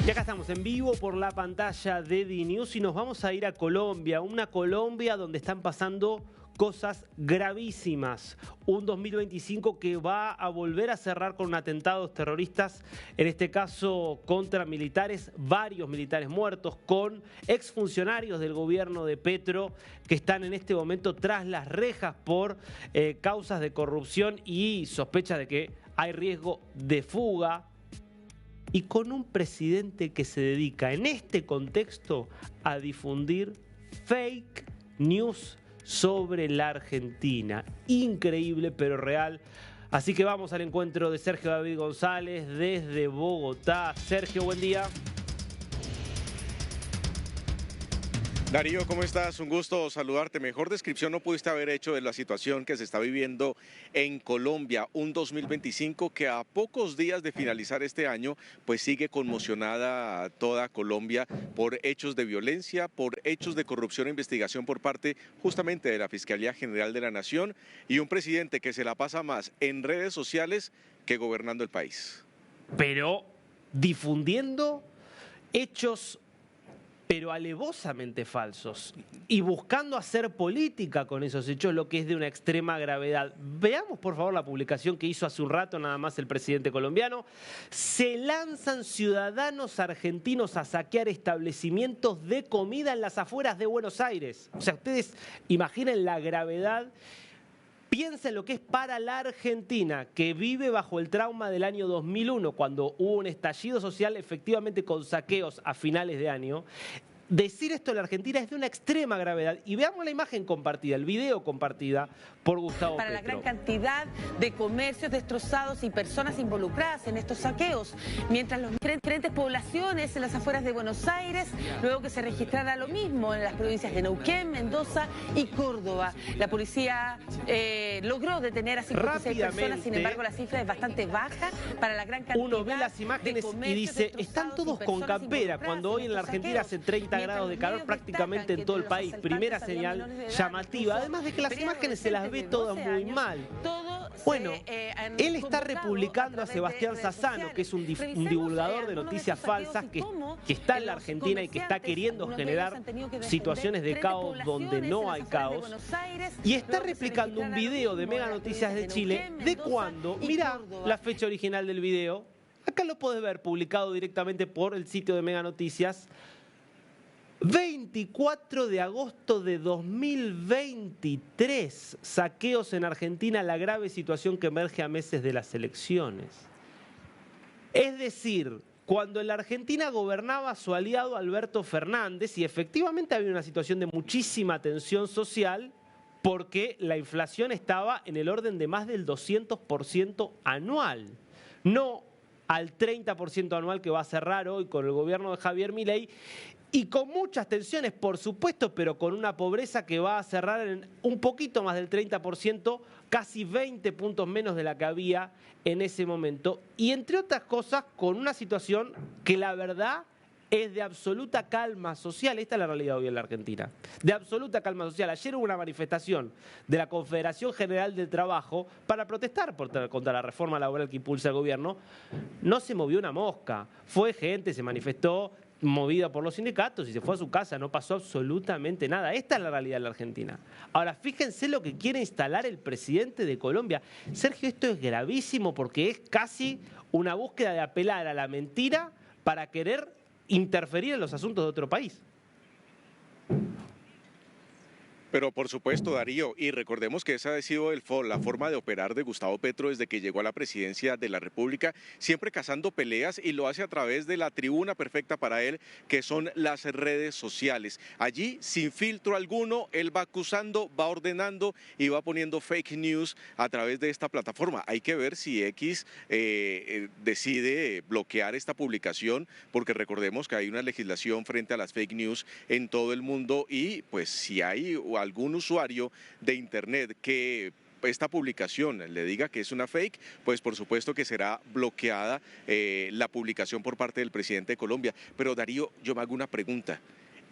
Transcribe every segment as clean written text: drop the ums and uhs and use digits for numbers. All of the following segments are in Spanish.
Y acá estamos en vivo por la pantalla de DNews y nos vamos a ir a Colombia, una Colombia donde están pasando cosas gravísimas. Un 2025 que va a volver a cerrar con atentados terroristas, en este caso contra militares, varios militares muertos, con exfuncionarios del gobierno de Petro que están en este momento tras las rejas por causas de corrupción y sospechas de que hay riesgo de fuga. Y con un presidente que se dedica en este contexto a difundir fake news sobre la Argentina. Increíble pero real. Así que vamos al encuentro de Sergio David González desde Bogotá. Sergio, buen día. Darío, ¿cómo estás? Un gusto saludarte. Mejor descripción no pudiste haber hecho de la situación que se está viviendo en Colombia. Un 2025 que a pocos días de finalizar este año, pues sigue conmocionada toda Colombia por hechos de violencia, por hechos de corrupción e investigación por parte justamente de la Fiscalía General de la Nación y un presidente que se la pasa más en redes sociales que gobernando el país. Pero difundiendo hechos pero alevosamente falsos, y buscando hacer política con esos hechos, lo que es de una extrema gravedad. Veamos, por favor, la publicación que hizo hace un rato nada más el presidente colombiano. Se lanzan ciudadanos argentinos a saquear establecimientos de comida en las afueras de Buenos Aires. O sea, ustedes imaginen la gravedad. Piensa en lo que es para la Argentina, que vive bajo el trauma del año 2001, cuando hubo un estallido social efectivamente con saqueos a finales de año. Decir esto en la Argentina es de una extrema gravedad. Y veamos la imagen compartida, el video compartida por Gustavo Para Petro. La gran cantidad de comercios destrozados y personas involucradas en estos saqueos, mientras las diferentes poblaciones en las afueras de Buenos Aires, luego que se registrara lo mismo en las provincias de Neuquén, Mendoza y Córdoba. La policía logró detener a 56 personas, sin embargo la cifra es bastante baja para la gran cantidad. Uno ve las imágenes y dice, están todos con campera, cuando hoy en la Argentina hace 30 grados de calor prácticamente en todo el país. Primera señal llamativa, además de que las imágenes se las ve todas muy mal. Bueno, él está republicando a Sebastián Sassano, que es un divulgador de noticias falsas que está en la Argentina y que está queriendo generar situaciones de caos donde no hay caos. Y está replicando un video de Mega Noticias de Chile de cuando, mirá la fecha original del video, acá lo podés ver publicado directamente por el sitio de Mega Noticias. 24 de agosto de 2023, saqueos en Argentina, la grave situación que emerge a meses de las elecciones. Es decir, cuando en la Argentina gobernaba su aliado Alberto Fernández y efectivamente había una situación de muchísima tensión social porque la inflación estaba en el orden de más del 200% anual, no al 30% anual que va a cerrar hoy con el gobierno de Javier Milei. Y con muchas tensiones, por supuesto, pero con una pobreza que va a cerrar en un poquito más del 30%, casi 20 puntos menos de la que había en ese momento. Y entre otras cosas, con una situación que la verdad es de absoluta calma social. Esta es la realidad hoy en la Argentina. De absoluta calma social. Ayer hubo una manifestación de la Confederación General del Trabajo para protestar contra la reforma laboral que impulsa el gobierno. No se movió una mosca. Fue gente, se manifestó movida por los sindicatos y se fue a su casa, no pasó absolutamente nada. Esta es la realidad de la Argentina. Ahora, fíjense lo que quiere instalar el presidente de Colombia. Sergio, esto es gravísimo porque es casi una búsqueda de apelar a la mentira para querer interferir en los asuntos de otro país. Pero por supuesto, Darío, y recordemos que esa ha sido la forma de operar de Gustavo Petro desde que llegó a la presidencia de la República, siempre cazando peleas, y lo hace a través de la tribuna perfecta para él, que son las redes sociales. Allí, sin filtro alguno, él va acusando, va ordenando y va poniendo fake news a través de esta plataforma. Hay que ver si X decide bloquear esta publicación, porque recordemos que hay una legislación frente a las fake news en todo el mundo, y pues si hay algún usuario de internet que esta publicación le diga que es una fake, pues por supuesto que será bloqueada la publicación por parte del presidente de Colombia. Pero Darío, yo me hago una pregunta.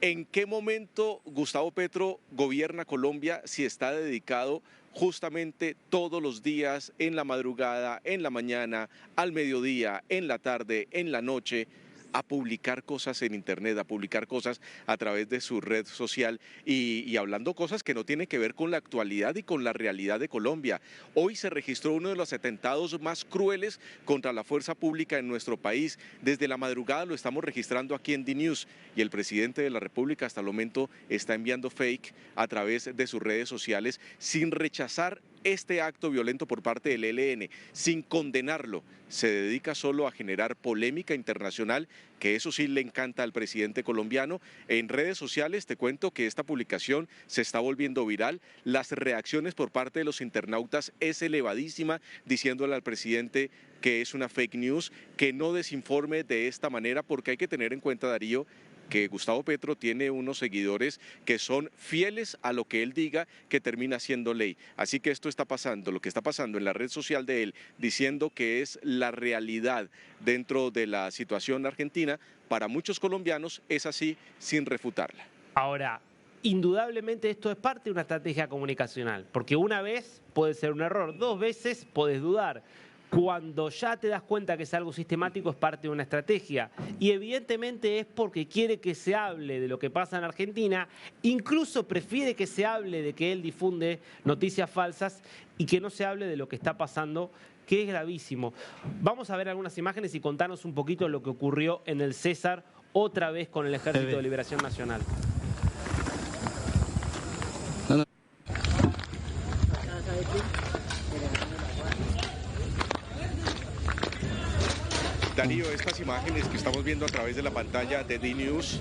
¿En qué momento Gustavo Petro gobierna Colombia si está dedicado justamente todos los días, en la madrugada, en la mañana, al mediodía, en la tarde, en la noche, a publicar cosas en internet, a publicar cosas a través de su red social y hablando cosas que no tienen que ver con la actualidad y con la realidad de Colombia. Hoy se registró uno de los atentados más crueles contra la fuerza pública en nuestro país. Desde la madrugada lo estamos registrando aquí en DNews y el presidente de la República hasta el momento está enviando fake a través de sus redes sociales sin rechazar este acto violento por parte del ELN, sin condenarlo. Se dedica solo a generar polémica internacional, que eso sí le encanta al presidente colombiano. En redes sociales te cuento que esta publicación se está volviendo viral. Las reacciones por parte de los internautas es elevadísima, diciéndole al presidente que es una fake news, que no desinforme de esta manera, porque hay que tener en cuenta, Darío, que Gustavo Petro tiene unos seguidores que son fieles a lo que él diga, que termina siendo ley. Así que esto está pasando, lo que está pasando en la red social de él, diciendo que es la realidad dentro de la situación argentina, para muchos colombianos es así sin refutarla. Ahora, indudablemente esto es parte de una estrategia comunicacional, porque una vez puede ser un error, 2 veces puedes dudar. Cuando ya te das cuenta que es algo sistemático, es parte de una estrategia. Y evidentemente es porque quiere que se hable de lo que pasa en Argentina, incluso prefiere que se hable de que él difunde noticias falsas y que no se hable de lo que está pasando, que es gravísimo. Vamos a ver algunas imágenes y contarnos un poquito lo que ocurrió en el César, otra vez con el Ejército de Liberación Nacional. Darío, estas imágenes que estamos viendo a través de la pantalla de DNews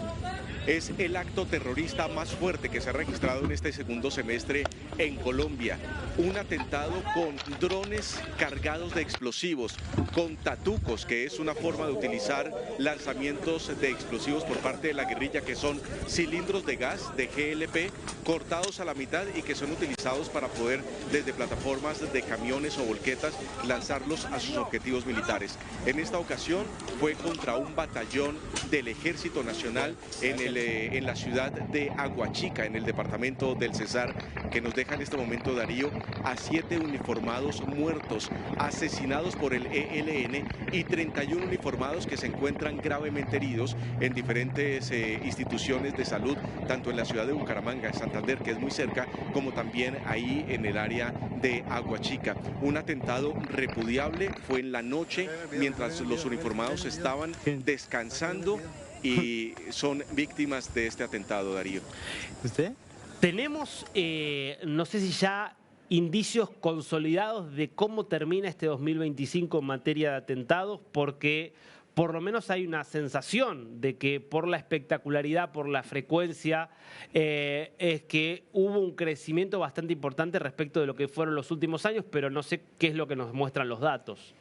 es el acto terrorista más fuerte que se ha registrado en este segundo semestre en Colombia. Un atentado con drones cargados de explosivos, con tatucos, que es una forma de utilizar lanzamientos de explosivos por parte de la guerrilla, que son cilindros de gas de GLP cortados a la mitad y que son utilizados para poder, desde plataformas de camiones o volquetas, lanzarlos a sus objetivos militares. En esta ocasión fue contra un batallón del Ejército Nacional en la ciudad de Aguachica, en el departamento del Cesar, que nos deja en este momento, Darío, a 7 uniformados muertos, asesinados por el ELN, y 31 uniformados que se encuentran gravemente heridos en diferentes instituciones de salud, tanto en la ciudad de Bucaramanga, en Santander, que es muy cerca, como también ahí en el área de Aguachica. Un atentado repudiable, fue en la noche, mientras los uniformados estaban descansando, y son víctimas de este atentado, Darío. ¿Usted? Tenemos, no sé si ya indicios consolidados de cómo termina este 2025 en materia de atentados, porque por lo menos hay una sensación de que por la espectacularidad, por la frecuencia, es que hubo un crecimiento bastante importante respecto de lo que fueron los últimos años, pero no sé qué es lo que nos muestran los datos.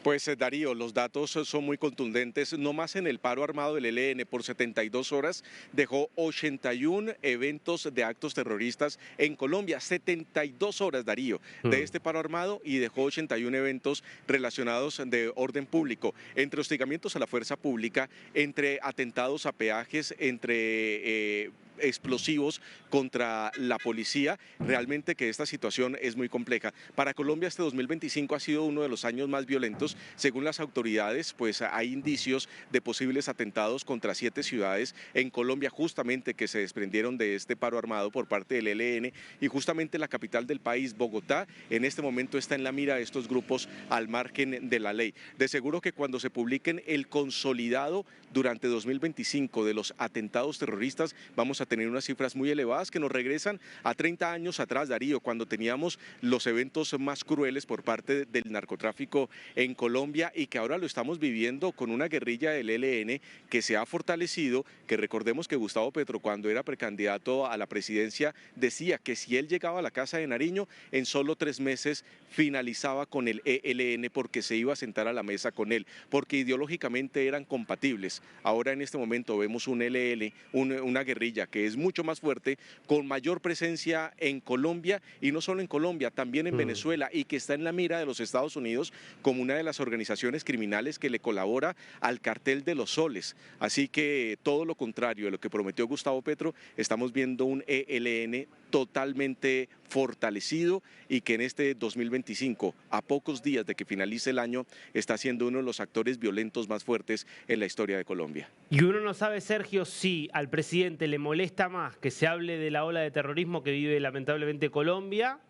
Pues Darío, los datos son muy contundentes, no más en el paro armado del ELN por 72 horas dejó 81 eventos de actos terroristas en Colombia, 72 horas, Darío, de este paro armado, y dejó 81 eventos relacionados de orden público, entre hostigamientos a la fuerza pública, entre atentados a peajes, entre explosivos contra la policía. Realmente que esta situación es muy compleja. Para Colombia este 2025 ha sido uno de los años más violentos. Según las autoridades, pues hay indicios de posibles atentados contra 7 ciudades en Colombia, justamente que se desprendieron de este paro armado por parte del ELN, y justamente la capital del país, Bogotá, en este momento está en la mira de estos grupos al margen de la ley. De seguro que cuando se publiquen el consolidado durante 2025 de los atentados terroristas, vamos a tener unas cifras muy elevadas que nos regresan a 30 años atrás, Darío, cuando teníamos los eventos más crueles por parte del narcotráfico en Colombia, y que ahora lo estamos viviendo con una guerrilla del ELN que se ha fortalecido, que recordemos que Gustavo Petro, cuando era precandidato a la presidencia, decía que si él llegaba a la Casa de Nariño, en solo 3 meses finalizaba con el ELN, porque se iba a sentar a la mesa con él, porque ideológicamente eran compatibles. Ahora en este momento vemos un ELN, una guerrilla que es mucho más fuerte, con mayor presencia en Colombia, y no solo en Colombia, también en Venezuela, y que está en la mira de los Estados Unidos como una de las organizaciones criminales que le colabora al cartel de los soles. Así que todo lo contrario de lo que prometió Gustavo Petro, estamos viendo un ELN totalmente fortalecido y que en este 2025, a pocos días de que finalice el año, está siendo uno de los actores violentos más fuertes en la historia de Colombia. Y uno no sabe, Sergio, si al presidente le molesta más que se hable de la ola de terrorismo que vive lamentablemente Colombia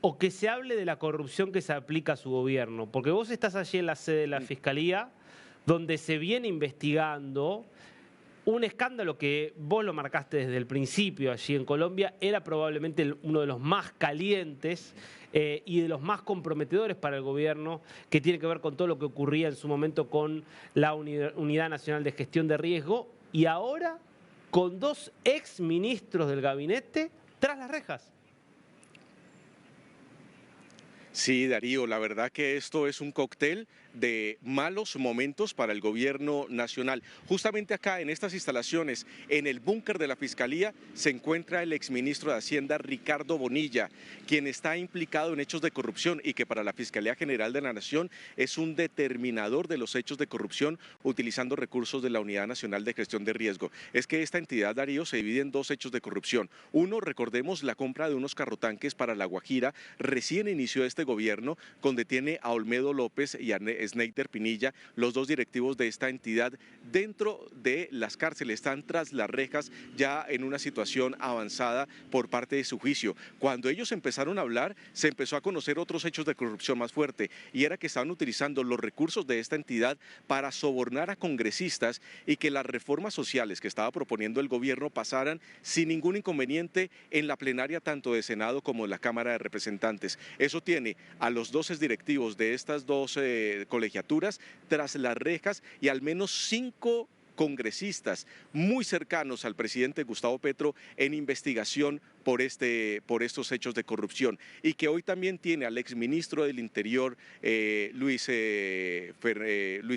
o que se hable de la corrupción que se aplica a su gobierno. Porque vos estás allí en la sede de la Fiscalía, donde se viene investigando un escándalo que vos lo marcaste desde el principio allí en Colombia, era probablemente uno de los más calientes y de los más comprometedores para el gobierno, que tiene que ver con todo lo que ocurría en su momento con la Unidad Nacional de Gestión de Riesgo, y ahora con 2 exministros del gabinete tras las rejas. Sí, Darío, la verdad que esto es un cóctel de malos momentos para el gobierno nacional. Justamente acá, en estas instalaciones, en el búnker de la Fiscalía, se encuentra el exministro de Hacienda, Ricardo Bonilla, quien está implicado en hechos de corrupción y que para la Fiscalía General de la Nación es un determinador de los hechos de corrupción utilizando recursos de la Unidad Nacional de Gestión de Riesgo. Es que esta entidad, Darío, se divide en 2 hechos de corrupción. Uno, recordemos la compra de unos carrotanques para La Guajira. Recién inició este gobierno, donde tiene a Olmedo López y a Sneider Pinilla, los 2 directivos de esta entidad, dentro de las cárceles, están tras las rejas ya en una situación avanzada por parte de su juicio. Cuando ellos empezaron a hablar, se empezó a conocer otros hechos de corrupción más fuerte, y era que estaban utilizando los recursos de esta entidad para sobornar a congresistas y que las reformas sociales que estaba proponiendo el gobierno pasaran sin ningún inconveniente en la plenaria tanto de Senado como de la Cámara de Representantes. Eso tiene a los 12 directivos de estas 2 colegiaturas tras las rejas y al menos 5 congresistas muy cercanos al presidente Gustavo Petro en investigación por estos hechos de corrupción, y que hoy también tiene al exministro del Interior, Luis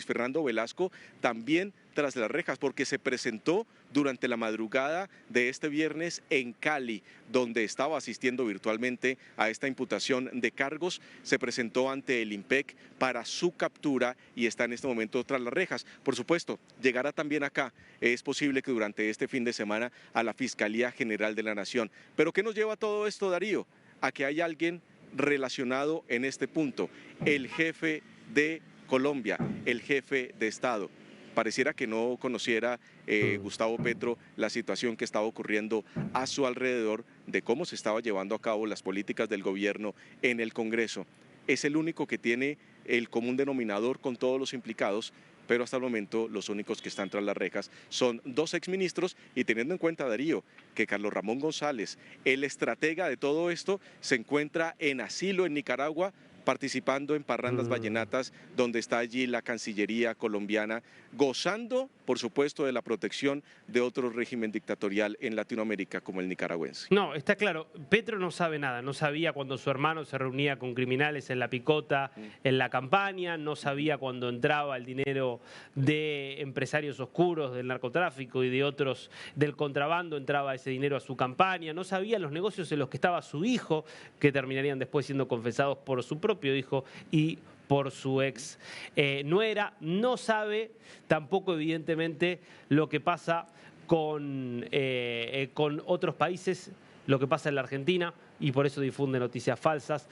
Fernando Velasco, también tras las rejas, porque se presentó durante la madrugada de este viernes en Cali, donde estaba asistiendo virtualmente a esta imputación de cargos. Se presentó ante el IMPEC para su captura y está en este momento tras las rejas. Por supuesto, llegará también acá. Es posible que durante este fin de semana a la Fiscalía General de la Nación. ¿Pero qué nos lleva a todo esto, Darío? A que hay alguien relacionado en este punto, el jefe de Colombia, el jefe de Estado. Pareciera que no conociera Gustavo Petro la situación que estaba ocurriendo a su alrededor, de cómo se estaba llevando a cabo las políticas del gobierno en el Congreso. Es el único que tiene el común denominador con todos los implicados, pero hasta el momento los únicos que están tras las rejas son 2 exministros, y teniendo en cuenta, Darío, que Carlos Ramón González, el estratega de todo esto, se encuentra en asilo en Nicaragua, participando en parrandas vallenatas, donde está allí la Cancillería colombiana, gozando, por supuesto, de la protección de otro régimen dictatorial en Latinoamérica como el nicaragüense. No, está claro, Petro no sabe nada, no sabía cuando su hermano se reunía con criminales en la picota, en la campaña, no sabía cuando entraba el dinero de empresarios oscuros del narcotráfico y de otros del contrabando, entraba ese dinero a su campaña, no sabía los negocios en los que estaba su hijo, que terminarían después siendo confesados por su propio hijo y por su ex nuera. No sabe tampoco, evidentemente, lo que pasa con otros países, lo que pasa en la Argentina, y por eso difunde noticias falsas.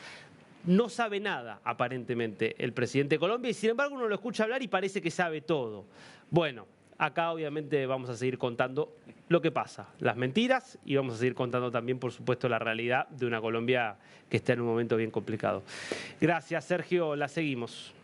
No sabe nada, aparentemente, el presidente de Colombia, y sin embargo uno lo escucha hablar y parece que sabe todo. Bueno, acá obviamente vamos a seguir contando lo que pasa, las mentiras, y vamos a seguir contando también, por supuesto, la realidad de una Colombia que está en un momento bien complicado. Gracias, Sergio, la seguimos.